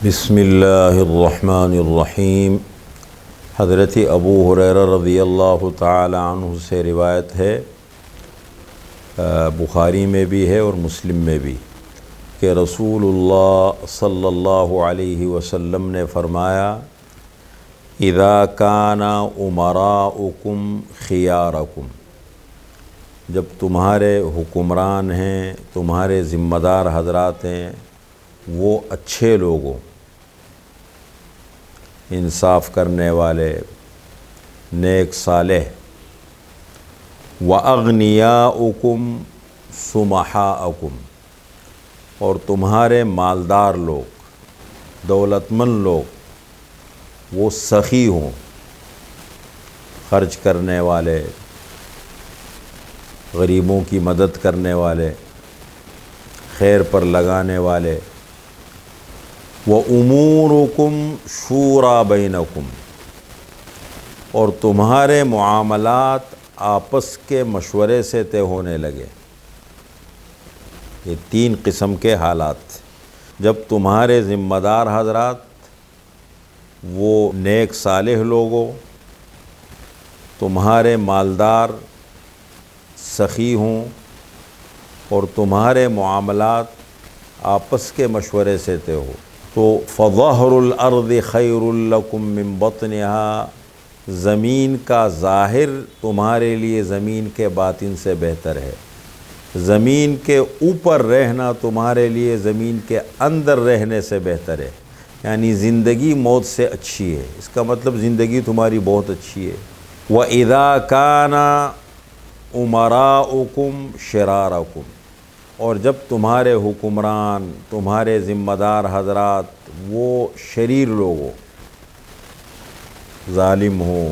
بسم اللہ الرحمن الرحیم۔ حضرت ابو ہریرہ رضی اللہ تعالی عنہ سے روایت ہے، بخاری میں بھی ہے اور مسلم میں بھی، کہ رسول اللہ صلی اللہ علیہ وسلم نے فرمایا: اذا کان امراؤکم خیارکم، جب تمہارے حکمران ہیں، تمہارے ذمہ دار حضرات ہیں، وہ اچھے لوگوں، انصاف کرنے والے، نیک صالح، وَأَغْنِيَاؤُكُمْ سُمَحَاءَكُمْ، اور تمہارے مالدار لوگ، دولت مند لوگ، وہ سخی ہوں، خرچ کرنے والے، غریبوں کی مدد کرنے والے، خیر پر لگانے والے۔ وَأُمُورُكُمْ شُورَى بَيْنَكُمْ، اور تمہارے معاملات آپس کے مشورے سے طے ہونے لگے۔ یہ تین قسم کے حالات، جب تمہارے ذمہ دار حضرات وہ نیک صالح لوگوں، تمہارے مالدار سخی ہوں، اور تمہارے معاملات آپس کے مشورے سے طے ہو، تو فَظَهْرُ الْأَرْضِ خَيْرٌ لَكُم مِّن بَطْنِهَا، زمین کا ظاہر تمہارے لیے زمین کے باطن سے بہتر ہے۔ زمین کے اوپر رہنا تمہارے لیے زمین کے اندر رہنے سے بہتر ہے، یعنی زندگی موت سے اچھی ہے۔ اس کا مطلب زندگی تمہاری بہت اچھی ہے۔ وَإِذَا كَانَ أُمَرَاؤُكُمْ شِرَارَكُمْ، اور جب تمہارے حکمران، تمہارے ذمہ دار حضرات وہ شریر لوگ ہوں، ظالم ہوں،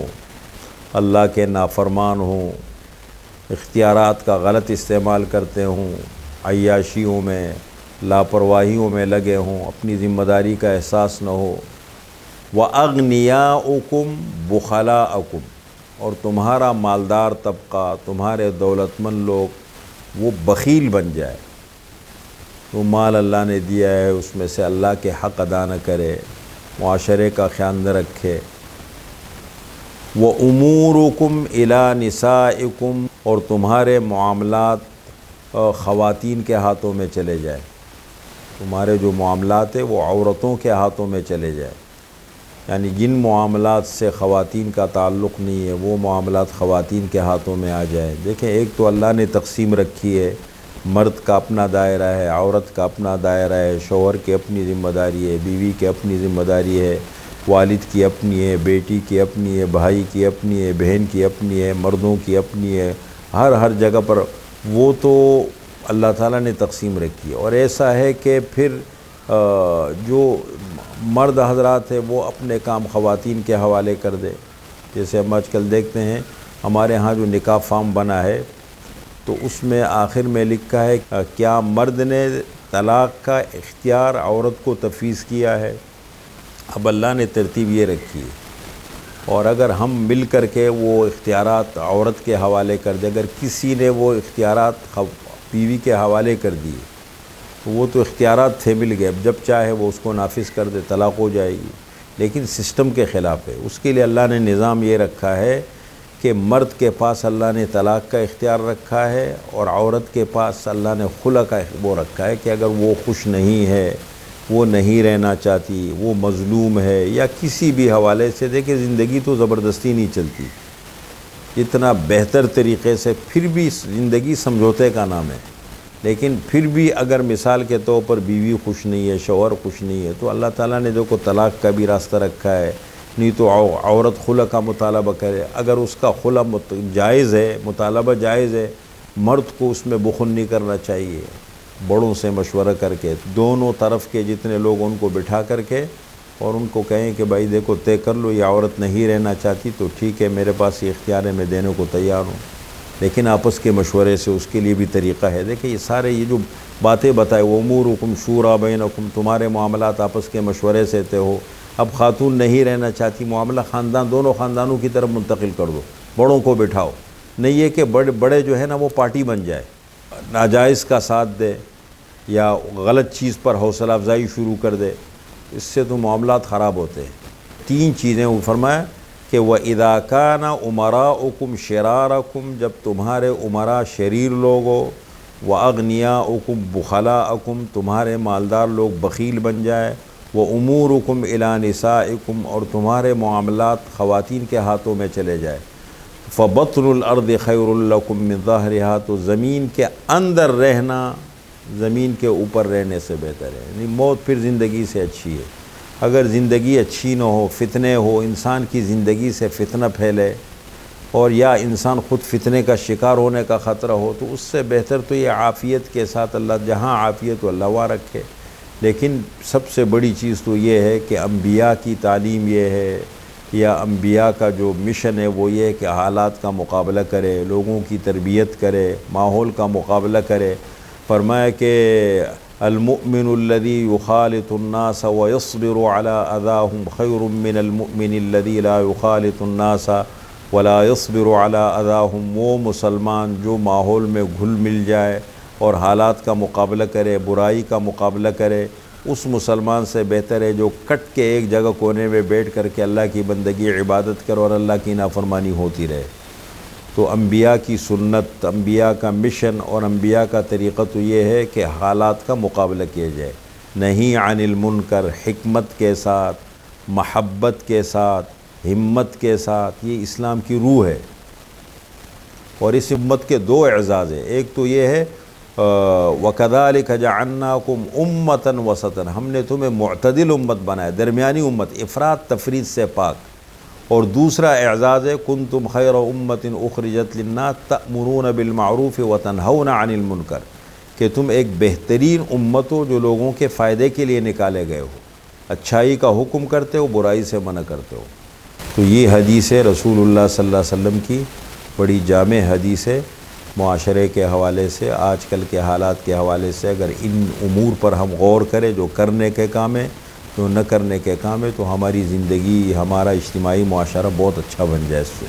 اللہ کے نافرمان ہوں، اختیارات کا غلط استعمال کرتے ہوں، عیاشیوں میں، لاپرواہیوں میں لگے ہوں، اپنی ذمہ داری کا احساس نہ ہو۔ وَأَغْنِيَاؤُكُمْ بُخَلَاءَكُمْ، اور تمہارا مالدار طبقہ، تمہارے دولت مند لوگ وہ بخیل بن جائے، تو مال اللہ نے دیا ہے اس میں سے اللہ کے حق ادا نہ کرے، معاشرے کا خیال نہ رکھے۔ وَأُمُورُكُمْ إِلَى نِسَائِكُمْ، اور تمہارے معاملات خواتین کے ہاتھوں میں چلے جائے، تمہارے جو معاملات ہیں وہ عورتوں کے ہاتھوں میں چلے جائے، یعنی جن معاملات سے خواتین کا تعلق نہیں ہے وہ معاملات خواتین کے ہاتھوں میں آ جائیں۔ دیکھیں، ایک تو اللہ نے تقسیم رکھی ہے، مرد کا اپنا دائرہ ہے، عورت کا اپنا دائرہ ہے، شوہر کی اپنی ذمہ داری ہے، بیوی کی اپنی ذمہ داری ہے، والد کی اپنی ہے، بیٹی کی اپنی ہے، بھائی کی اپنی ہے، بہن کی اپنی ہے، مردوں کی اپنی ہے، ہر جگہ پر وہ تو اللہ تعالیٰ نے تقسیم رکھی ہے۔ اور ایسا ہے کہ پھر جو مرد حضرات ہیں وہ اپنے کام خواتین کے حوالے کر دے، جیسے ہم آج کل دیکھتے ہیں ہمارے ہاں جو نکاح فارم بنا ہے تو اس میں آخر میں لکھا ہے کیا مرد نے طلاق کا اختیار عورت کو تفویض کیا ہے۔ اب اللہ نے ترتیب یہ رکھی ہے، اور اگر ہم مل کر کے وہ اختیارات عورت کے حوالے کر دیں، اگر کسی نے وہ اختیارات بیوی کے حوالے کر دیے تو وہ تو اختیارات تھے مل گئے، اب جب چاہے وہ اس کو نافذ کر دے، طلاق ہو جائے گی، لیکن سسٹم کے خلاف ہے۔ اس کے لیے اللہ نے نظام یہ رکھا ہے کہ مرد کے پاس اللہ نے طلاق کا اختیار رکھا ہے، اور عورت کے پاس اللہ نے خلع کا وہ رکھا ہے کہ اگر وہ خوش نہیں ہے، وہ نہیں رہنا چاہتی، وہ مظلوم ہے یا کسی بھی حوالے سے، دیکھیں زندگی تو زبردستی نہیں چلتی، اتنا بہتر طریقے سے پھر بھی زندگی سمجھوتے کا نام ہے، لیکن پھر بھی اگر مثال کے طور پر بیوی خوش نہیں ہے، شوہر خوش نہیں ہے، تو اللہ تعالیٰ نے دیکھو طلاق کا بھی راستہ رکھا ہے، نہیں تو عورت خلع کا مطالبہ کرے، اگر اس کا خلع جائز ہے، مطالبہ جائز ہے، مرد کو اس میں بخل نہیں کرنا چاہیے، بڑوں سے مشورہ کر کے دونوں طرف کے جتنے لوگ ان کو بٹھا کر کے اور ان کو کہیں کہ بھائی دیکھو طے کر لو، یہ عورت نہیں رہنا چاہتی تو ٹھیک ہے، میرے پاس یہ اختیار ہے، میں دینے کو تیار ہوں، لیکن آپس کے مشورے سے اس کے لیے بھی طریقہ ہے۔ دیکھیں یہ سارے یہ جو باتیں بتائے، وَأُمُورُكُمْ شُورَى بَيْنَكُمْ، تمہارے معاملات آپس کے مشورے سے طے ہو۔ اب خاتون نہیں رہنا چاہتی، معاملہ خاندان، دونوں خاندانوں کی طرف منتقل کر دو، بڑوں کو بٹھاؤ، نہیں یہ کہ بڑے جو ہے نا وہ پارٹی بن جائے، ناجائز کا ساتھ دے یا غلط چیز پر حوصلہ افزائی شروع کر دے، اس سے تو معاملات خراب ہوتے ہیں۔ 3 چیزیں وہ فرمایا کہ وَإِذَا كَانَ أُمَرَاؤُكُمْ شِرَارَكُمْ، جب تمہارے عمراء شریر لوگ ہو، وَأَغْنِيَاؤُكُمْ بُخَلَاءَكُمْ، تمہارے مالدار لوگ بخیل بن جائے، وَأُمُورُكُمْ إِلَىٰ نِسَائِكُمْ، اور تمہارے معاملات خواتین کے ہاتھوں میں چلے جائے، فَبَطْنُ الْأَرْضِ خَيْرٌ لَكُمْ مِنْ ظَهْرِهَا، تو زمین کے اندر رہنا زمین کے اوپر رہنے سے بہتر ہے، یعنی موت پھر زندگی سے اچھی ہے۔ اگر زندگی اچھی نہ ہو، فتنے ہو، انسان کی زندگی سے فتنہ پھیلے، اور یا انسان خود فتنے کا شکار ہونے کا خطرہ ہو، تو اس سے بہتر تو یہ عافیت کے ساتھ، اللہ جہاں عافیت و اللہ وہاں رکھے۔ لیکن سب سے بڑی چیز تو یہ ہے کہ انبیاء کی تعلیم یہ ہے، یا انبیاء کا جو مشن ہے وہ یہ ہے کہ حالات کا مقابلہ کرے، لوگوں کی تربیت کرے، ماحول کا مقابلہ کرے۔ فرمایا کہ المؤمن الذي يخالط الناس ويصبر على أذاهم خير من المؤمن الذي لا يخالط الناس ولا يصبر على أذاهم، وہ مسلمان جو ماحول میں گھل مل جائے اور حالات کا مقابلہ کرے، برائی کا مقابلہ کرے، اس مسلمان سے بہتر ہے جو کٹ کے ایک جگہ کونے میں بیٹھ کر کے اللہ کی بندگی عبادت کرے اور اللہ کی نافرمانی ہوتی رہے۔ تو انبیاء کی سنت، انبیاء کا مشن اور انبیاء کا طریقہ تو یہ ہے کہ حالات کا مقابلہ کیا جائے، نہیں عن المنکر، حکمت کے ساتھ، محبت کے ساتھ، ہمت کے ساتھ۔ یہ اسلام کی روح ہے، اور اس امت کے 2 اعزاز ہیں۔ ایک تو یہ ہے وَكَذَلِكَ جَعَلْنَاكُمْ أُمَّةً وَسَطًا، ہم نے تمہیں معتدل امت بنایا، درمیانی امت، افراط تفریط سے پاک۔ اور دوسرا اعزاز ہے کنتم خیر امت اخرجت للناس تأمرون بالمعروف وتنہون عن المنکر، کہ تم ایک بہترین امت ہو جو لوگوں کے فائدے کے لیے نکالے گئے ہو، اچھائی کا حکم کرتے ہو، برائی سے منع کرتے ہو۔ تو یہ حدیث ہے رسول اللہ صلی اللہ علیہ وسلم کی، بڑی جامع حدیث ہے، معاشرے کے حوالے سے، آج کل کے حالات کے حوالے سے اگر ان امور پر ہم غور کریں جو کرنے کے کام ہے، جو نہ کرنے کے کام ہے، تو ہماری زندگی، ہمارا اجتماعی معاشرہ بہت اچھا بن جائے اس سے۔